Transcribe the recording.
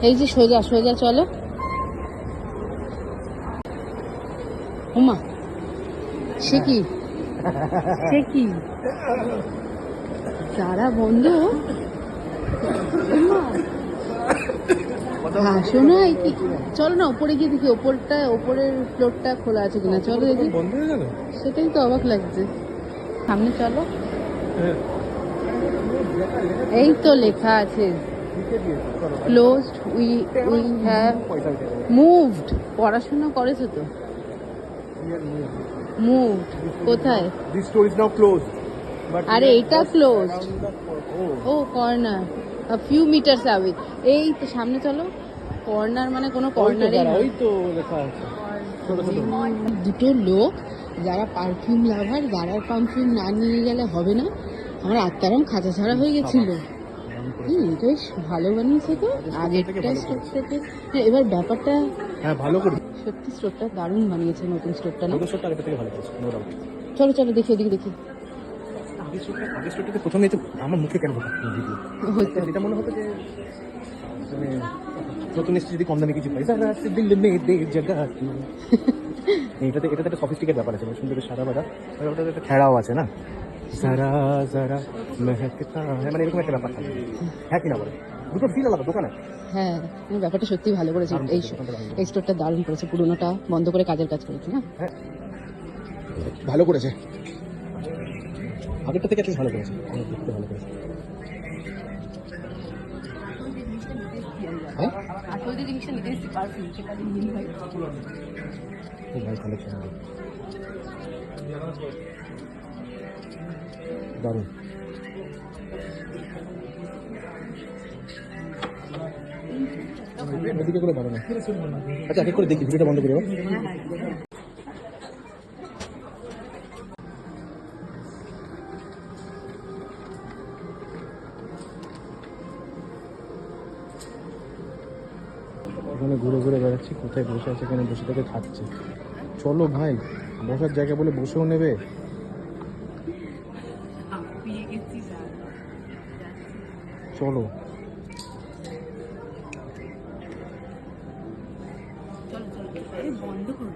এই যে সোজা সোজা চলো। ওমা, সে কি সে কি যারা বন্ধ। হাসো না, কি চলো না উপরে গিয়ে দেখি, ওপরের ফ্লোরটা খোলা আছে কিনা। চলো দেখি। বন্ধ হয়ে গেল, সেটাই তো অবাক লাগছে। সামনে চলো। এই তো লেখা আছে ক্লোজড, উই হ্যাভ মুভড। পড়াশোনা করেছো তো? মুভড কোথায়? This store is now closed. আরে এটা ক্লোজড। ও corner, a few meters away। এই তো সামনে চলো। কর্নার মানে কোনো কর্নারে। ওই তো লেখা আছে ছোট ছোট। দুটো লোক যারা পারফিউম লাভার, যারা পারফিউম না নিয়ে গেলে হবে না। আমার আত্মারাম খাঁচা ছাড়া হয়ে গেছিল। এটা বেশ ভালো বানিয়েছে তো আগেরটা স্টোর থেকে। হ্যাঁ, এবার ব্যাপারটা হ্যাঁ ভালো করে সত্যি স্টোরটা দারুণ বানিয়েছে, নতুন স্টোরটা না? নতুন স্টোরটা আগের থেকে ভালো করেছে, নো ডাউট। চলো চলো দেখি, ওদিকে দেখি। আগের স্টোরটাতে প্রথমে তো আমার মুখে কেন ভিডিও এটা মনে হতো যে মানে নতুন এসে যদি কম দামে কিছু পাই, দিল মে দে জায়গা। এটাতে একটা সফিস্টিকেট ব্যাপার আছে, মানে সুন্দর সাদা বাদা, ওটাতে একটা ঠেড়াও আছে না, যারা যারা মেহকতা হ্যাঁ, মানে এরকম একটা ব্যাপার থাকে। হ্যাঁ কিনা বলে, দুটো ফিল আলাদা দোকানে। হ্যাঁ, ব্যাপারটা সত্যি ভালো করেছে। এই স্টোরটা দারুণ করেছে, পুরোনোটা বন্ধ করে কাজের কাজ করেছে না? হ্যাঁ ভালো করেছে, আগেরটা থেকে একটু ভালো করেছে, দেখতে ভালো করেছে। হ্যাঁ আসল যে জিনিসটা নিতে এসেছি পারফিউম, সেটা নীল ভাই। খুব ভালো কালেকশন, দারুণ। এদিকে করে ভালো না। আচ্ছা এক এক করে দেখি, ভিডিওটা বন্ধ করে দাও। এখানে ঘুরে ঘুরে বেড়াচ্ছি, কোথায় বসে আছে, এখানে বসে থেকে খাচ্ছে। চলো ভাই, বসার জায়গা বলে বসেও নেবে। চলো বন্ধ করো।